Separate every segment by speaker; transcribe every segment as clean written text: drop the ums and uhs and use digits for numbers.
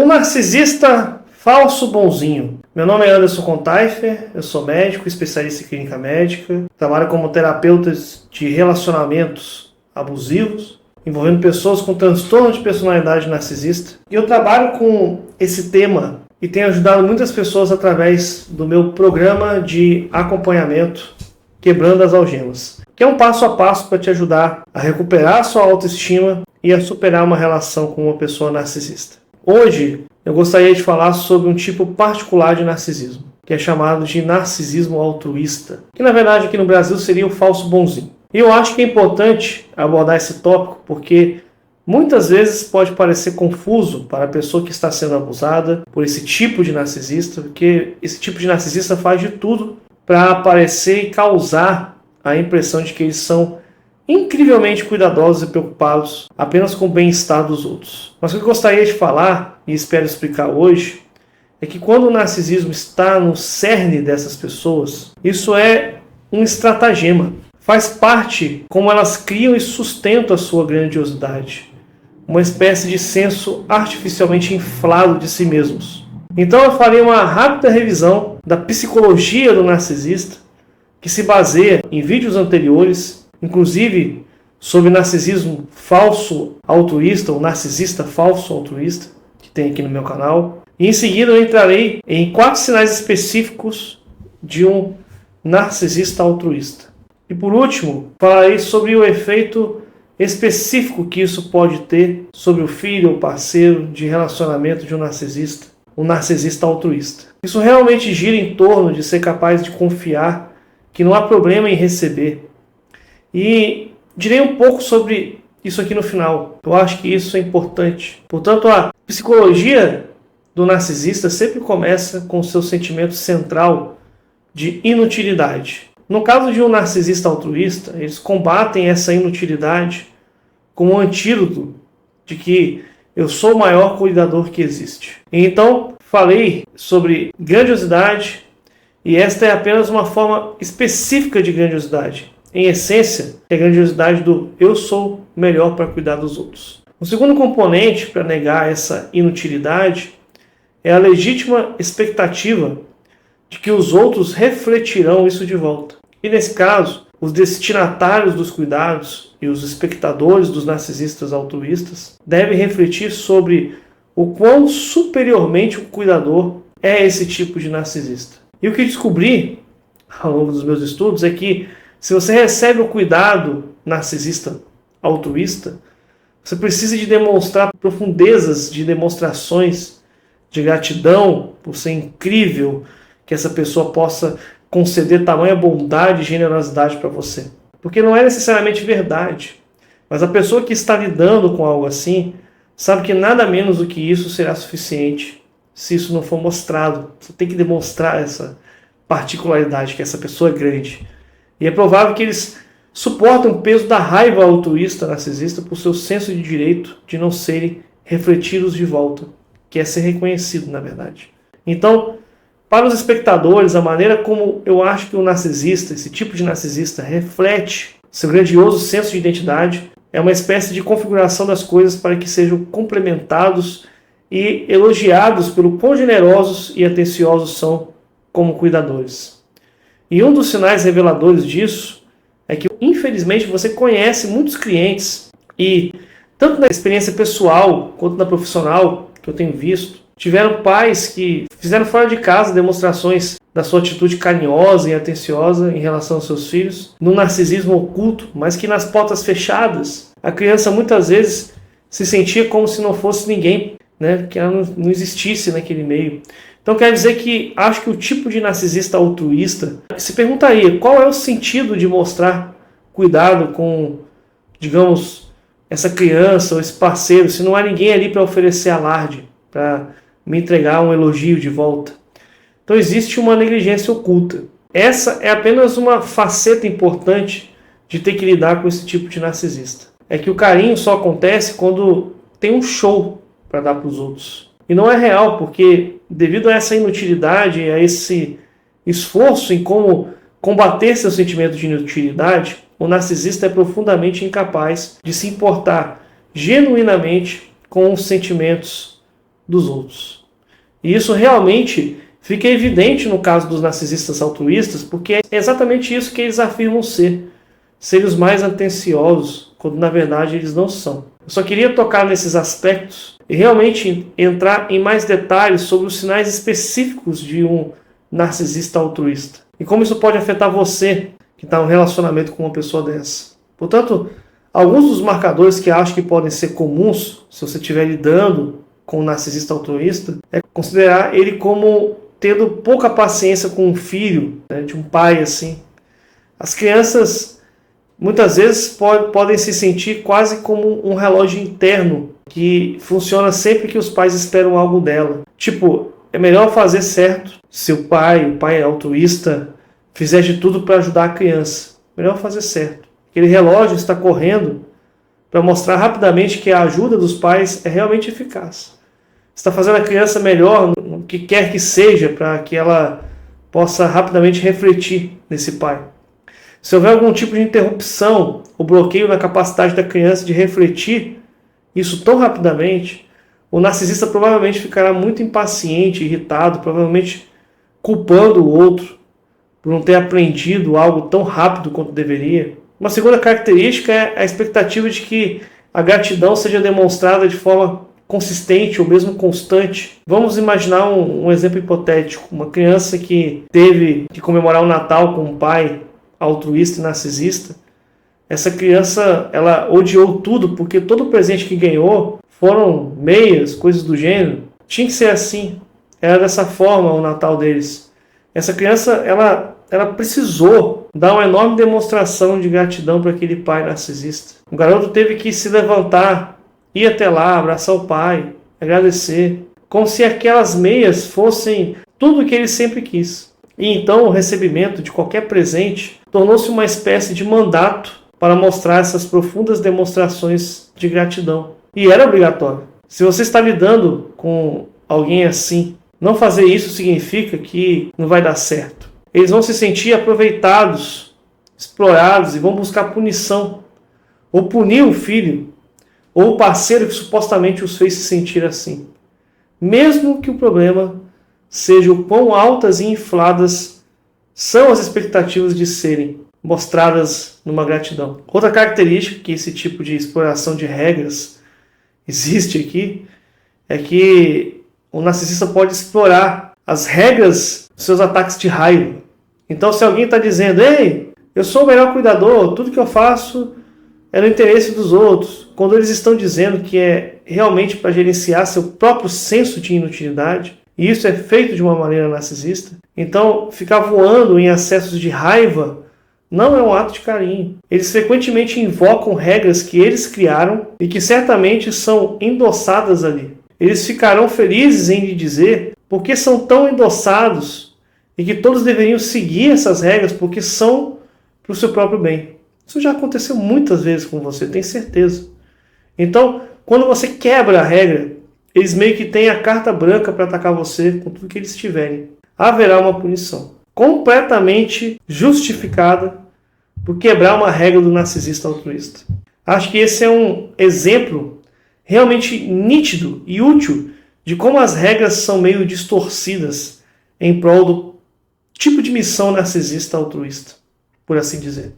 Speaker 1: O narcisista falso bonzinho. Meu nome é Anderson Contaifer, eu sou médico, especialista em clínica médica, trabalho como terapeuta de relacionamentos abusivos, envolvendo pessoas com transtorno de personalidade narcisista. E eu trabalho com esse tema e tenho ajudado muitas pessoas através do meu programa de acompanhamento Quebrando as Algemas, que é um passo a passo para te ajudar a recuperar a sua autoestima e a superar uma relação com uma pessoa narcisista. Hoje eu gostaria de falar sobre um tipo particular de narcisismo, que é chamado de narcisismo altruísta, que na verdade aqui no Brasil seria o falso bonzinho. E eu acho que é importante abordar esse tópico porque muitas vezes pode parecer confuso para a pessoa que está sendo abusada por esse tipo de narcisista, porque esse tipo de narcisista faz de tudo para aparecer e causar a impressão de que eles são incrivelmente cuidadosos e preocupados apenas com o bem-estar dos outros. Mas o que eu gostaria de falar, e espero explicar hoje, é que quando o narcisismo está no cerne dessas pessoas, isso é um estratagema. Faz parte como elas criam e sustentam a sua grandiosidade. Uma espécie de senso artificialmente inflado de si mesmos. Então eu farei uma rápida revisão da psicologia do narcisista, que se baseia em vídeos anteriores, inclusive sobre narcisismo falso altruísta, ou narcisista falso altruísta, que tem aqui no meu canal. E em seguida eu entrarei em 4 sinais específicos de um narcisista altruísta. E por último, falarei sobre o efeito específico que isso pode ter sobre o filho ou parceiro de relacionamento de um narcisista altruísta. Isso realmente gira em torno de ser capaz de confiar que não há problema em receber. E direi um pouco sobre isso aqui no final. Eu acho que isso é importante. Portanto, a psicologia do narcisista sempre começa com o seu sentimento central de inutilidade. No caso de um narcisista altruísta, eles combatem essa inutilidade como um antídoto de que eu sou o maior cuidador que existe. Então, falei sobre grandiosidade e esta é apenas uma forma específica de grandiosidade. Em essência, é a grandiosidade do eu sou melhor para cuidar dos outros. O segundo componente para negar essa inutilidade é a legítima expectativa de que os outros refletirão isso de volta. E nesse caso, os destinatários dos cuidados e os espectadores dos narcisistas altruístas devem refletir sobre o quão superiormente o cuidador é esse tipo de narcisista. E o que descobri ao longo dos meus estudos é que se você recebe o cuidado narcisista altruísta, você precisa de demonstrar profundezas de demonstrações de gratidão por ser incrível que essa pessoa possa conceder tamanha bondade e generosidade para você. Porque não é necessariamente verdade, mas a pessoa que está lidando com algo assim sabe que nada menos do que isso será suficiente se isso não for mostrado. Você tem que demonstrar essa particularidade, que essa pessoa é grande. E é provável que eles suportem o peso da raiva altruísta narcisista por seu senso de direito de não serem refletidos de volta, que é ser reconhecido, na verdade. Então, para os espectadores, a maneira como eu acho que o narcisista, esse tipo de narcisista, reflete seu grandioso senso de identidade é uma espécie de configuração das coisas para que sejam complementados e elogiados pelo quão generosos e atenciosos são como cuidadores. E um dos sinais reveladores disso é que, infelizmente, você conhece muitos clientes e, tanto na experiência pessoal quanto na profissional que eu tenho visto, tiveram pais que fizeram fora de casa demonstrações da sua atitude carinhosa e atenciosa em relação aos seus filhos, no narcisismo oculto, mas que nas portas fechadas, a criança muitas vezes se sentia como se não fosse ninguém, né? Que ela não existisse naquele meio. Então quer dizer que acho que o tipo de narcisista altruísta se perguntaria qual é o sentido de mostrar cuidado com, digamos, essa criança ou esse parceiro, se não há ninguém ali para oferecer alarde, para me entregar um elogio de volta. Então existe uma negligência oculta. Essa é apenas uma faceta importante de ter que lidar com esse tipo de narcisista. É que o carinho só acontece quando tem um show para dar para os outros. E não é real, porque devido a essa inutilidade, a esse esforço em como combater seu sentimento de inutilidade, o narcisista é profundamente incapaz de se importar genuinamente com os sentimentos dos outros. E isso realmente fica evidente no caso dos narcisistas altruístas, porque é exatamente isso que eles afirmam ser os mais atenciosos, quando na verdade eles não são. Eu só queria tocar nesses aspectos e realmente entrar em mais detalhes sobre os sinais específicos de um narcisista altruísta. E como isso pode afetar você que está em um relacionamento com uma pessoa dessa. Portanto, alguns dos marcadores que acho que podem ser comuns, se você estiver lidando com um narcisista altruísta, é considerar ele como tendo pouca paciência com um filho, né, de um pai assim. As crianças muitas vezes podem se sentir quase como um relógio interno que funciona sempre que os pais esperam algo dela. Tipo, é melhor fazer certo se o pai altruísta fizer de tudo para ajudar a criança. Melhor fazer certo. Aquele relógio está correndo para mostrar rapidamente que a ajuda dos pais é realmente eficaz. Está fazendo a criança melhor no que quer que seja para que ela possa rapidamente refletir nesse pai. Se houver algum tipo de interrupção ou bloqueio na capacidade da criança de refletir isso tão rapidamente, o narcisista provavelmente ficará muito impaciente, irritado, provavelmente culpando o outro por não ter aprendido algo tão rápido quanto deveria. Uma segunda característica é a expectativa de que a gratidão seja demonstrada de forma consistente ou mesmo constante. Vamos imaginar um exemplo hipotético. Uma criança que teve que comemorar o Natal com um pai altruísta e narcisista. Essa criança, ela odiou tudo porque todo o presente que ganhou foram meias, coisas do gênero. Tinha que ser assim. Era dessa forma o Natal deles. Essa criança, ela precisou dar uma enorme demonstração de gratidão para aquele pai narcisista. O garoto teve que se levantar, ir até lá, abraçar o pai, agradecer, como se aquelas meias fossem tudo o que ele sempre quis. E então o recebimento de qualquer presente tornou-se uma espécie de mandato para mostrar essas profundas demonstrações de gratidão. E era obrigatório. Se você está lidando com alguém assim, não fazer isso significa que não vai dar certo. Eles vão se sentir aproveitados, explorados e vão buscar punição. Ou punir o filho, ou o parceiro que supostamente os fez se sentir assim. Mesmo que o problema seja o quão altas e infladas são as expectativas de serem mostradas numa gratidão. Outra característica que esse tipo de exploração de regras existe aqui é que o narcisista pode explorar as regras dos seus ataques de raiva. Então, se alguém está dizendo, ei, eu sou o melhor cuidador, tudo que eu faço é no interesse dos outros, quando eles estão dizendo que é realmente para gerenciar seu próprio senso de inutilidade, e isso é feito de uma maneira narcisista, então ficar voando em acessos de raiva não é um ato de carinho. Eles frequentemente invocam regras que eles criaram e que certamente são endossadas ali. Eles ficarão felizes em lhe dizer porque são tão endossados e que todos deveriam seguir essas regras porque são para o seu próprio bem. Isso já aconteceu muitas vezes com você, tenho certeza. Então, quando você quebra a regra, eles meio que têm a carta branca para atacar você com tudo que eles tiverem. Haverá uma punição completamente justificada por quebrar uma regra do narcisista altruísta. Acho que esse é um exemplo realmente nítido e útil de como as regras são meio distorcidas em prol do tipo de missão narcisista altruísta, por assim dizer.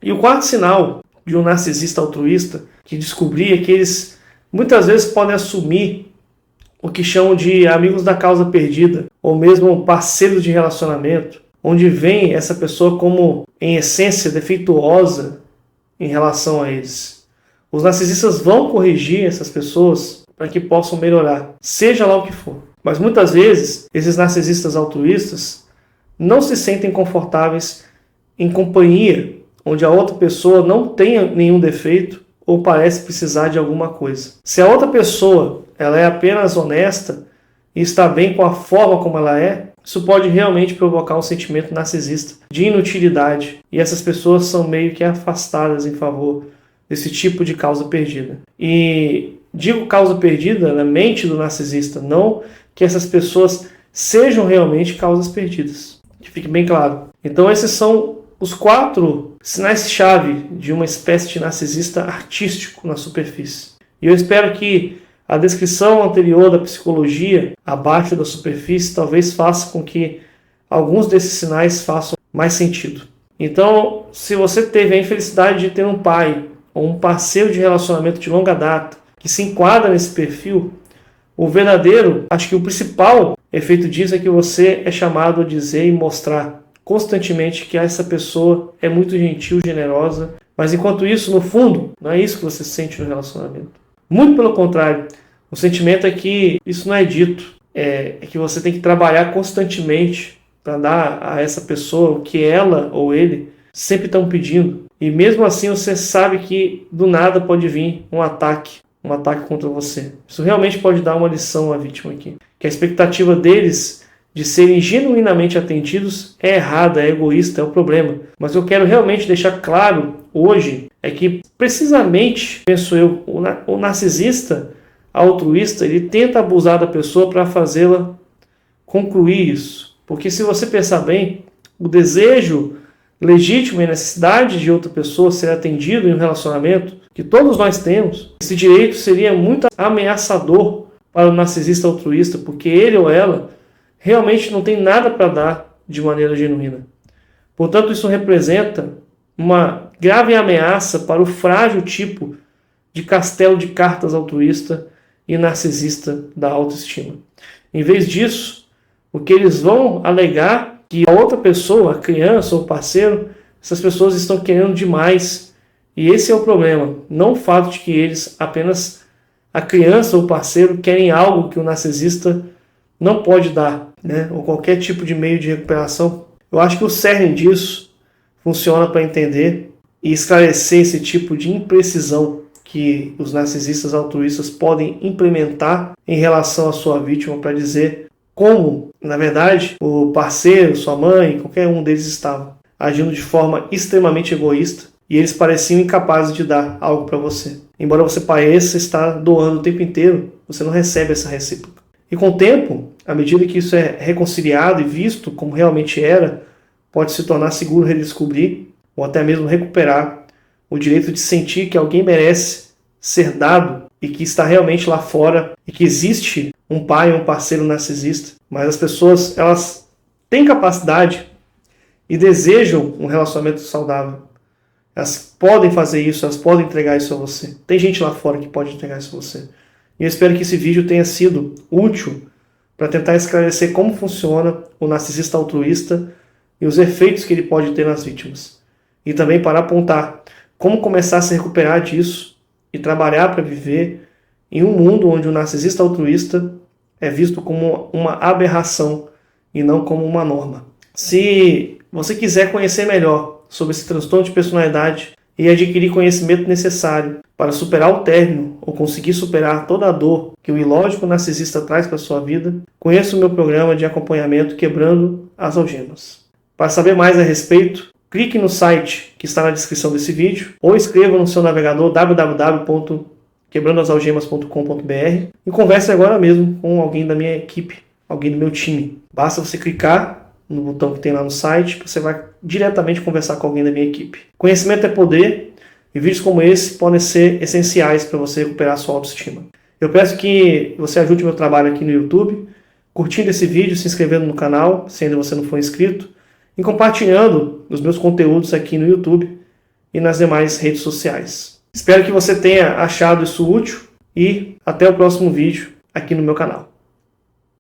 Speaker 1: E o quarto sinal de um narcisista altruísta que descobri é que eles muitas vezes podem assumir o que chamam de amigos da causa perdida, ou mesmo parceiros de relacionamento, onde vem essa pessoa como, em essência, defeituosa em relação a eles. Os narcisistas vão corrigir essas pessoas para que possam melhorar, seja lá o que for. Mas muitas vezes, esses narcisistas altruístas não se sentem confortáveis em companhia onde a outra pessoa não tenha nenhum defeito ou parece precisar de alguma coisa. Se a outra pessoa ela é apenas honesta e está bem com a forma como ela é, isso pode realmente provocar um sentimento narcisista de inutilidade. E essas pessoas são meio que afastadas em favor desse tipo de causa perdida. E digo causa perdida na mente do narcisista, não que essas pessoas sejam realmente causas perdidas. Que fique bem claro. Então esses são os 4 sinais-chave de uma espécie de narcisista artístico na superfície. E eu espero que A descrição anterior da psicologia, abaixo da superfície, talvez faça com que alguns desses sinais façam mais sentido. Então, se você teve a infelicidade de ter um pai ou um parceiro de relacionamento de longa data que se enquadra nesse perfil, o verdadeiro, acho que o principal efeito disso é que você é chamado a dizer e mostrar constantemente que essa pessoa é muito gentil, generosa, mas enquanto isso, no fundo, não é isso que você sente no relacionamento. Muito pelo contrário, o sentimento é que isso não é dito, é que você tem que trabalhar constantemente para dar a essa pessoa o que ela ou ele sempre estão pedindo. E mesmo assim você sabe que do nada pode vir um ataque contra você. Isso realmente pode dar uma lição à vítima aqui. Que a expectativa deles de serem genuinamente atendidos é errada, é egoísta, é o problema. Mas eu quero realmente deixar claro hoje é que precisamente, penso eu, o narcisista altruísta, ele tenta abusar da pessoa para fazê-la concluir isso. Porque se você pensar bem, o desejo legítimo e a necessidade de outra pessoa ser atendido em um relacionamento, que todos nós temos, esse direito seria muito ameaçador para o narcisista altruísta, porque ele ou ela realmente não tem nada para dar de maneira genuína. Portanto, isso representa uma grave ameaça para o frágil tipo de castelo de cartas altruísta e narcisista da autoestima. Em vez disso, o que eles vão alegar que a outra pessoa, a criança ou o parceiro, essas pessoas estão querendo demais. E esse é o problema. Não o fato de que eles, apenas a criança ou o parceiro, querem algo que o narcisista não pode dar, né? Ou qualquer tipo de meio de recuperação. Eu acho que o cerne disso funciona para entender e esclarecer esse tipo de imprecisão que os narcisistas altruístas podem implementar em relação à sua vítima para dizer como, na verdade, o parceiro, sua mãe, qualquer um deles estava agindo de forma extremamente egoísta e eles pareciam incapazes de dar algo para você. Embora você pareça estar doando o tempo inteiro, você não recebe essa recíproca. E com o tempo, à medida que isso é reconciliado e visto como realmente era, pode se tornar seguro redescobrir ou até mesmo recuperar o direito de sentir que alguém merece ser dado e que está realmente lá fora e que existe um pai ou um parceiro narcisista. Mas as pessoas, elas têm capacidade e desejam um relacionamento saudável. Elas podem fazer isso, elas podem entregar isso a você. Tem gente lá fora que pode entregar isso a você. E eu espero que esse vídeo tenha sido útil para tentar esclarecer como funciona o narcisista altruísta e os efeitos que ele pode ter nas vítimas. E também para apontar como começar a se recuperar disso e trabalhar para viver em um mundo onde o narcisista altruísta é visto como uma aberração e não como uma norma. Se você quiser conhecer melhor sobre esse transtorno de personalidade e adquirir conhecimento necessário para superar o término ou conseguir superar toda a dor que o ilógico narcisista traz para a sua vida, conheça o meu programa de acompanhamento Quebrando as Algemas. Para saber mais a respeito, clique no site que está na descrição desse vídeo ou escreva no seu navegador www.quebrandoasalgemas.com.br e converse agora mesmo com alguém da minha equipe, alguém do meu time. Basta você clicar no botão que tem lá no site, você vai diretamente conversar com alguém da minha equipe. Conhecimento é poder e vídeos como esse podem ser essenciais para você recuperar sua autoestima. Eu peço que você ajude o meu trabalho aqui no YouTube, curtindo esse vídeo, se inscrevendo no canal, se ainda você não for inscrito, e compartilhando os meus conteúdos aqui no YouTube e nas demais redes sociais. Espero que você tenha achado isso útil e até o próximo vídeo aqui no meu canal.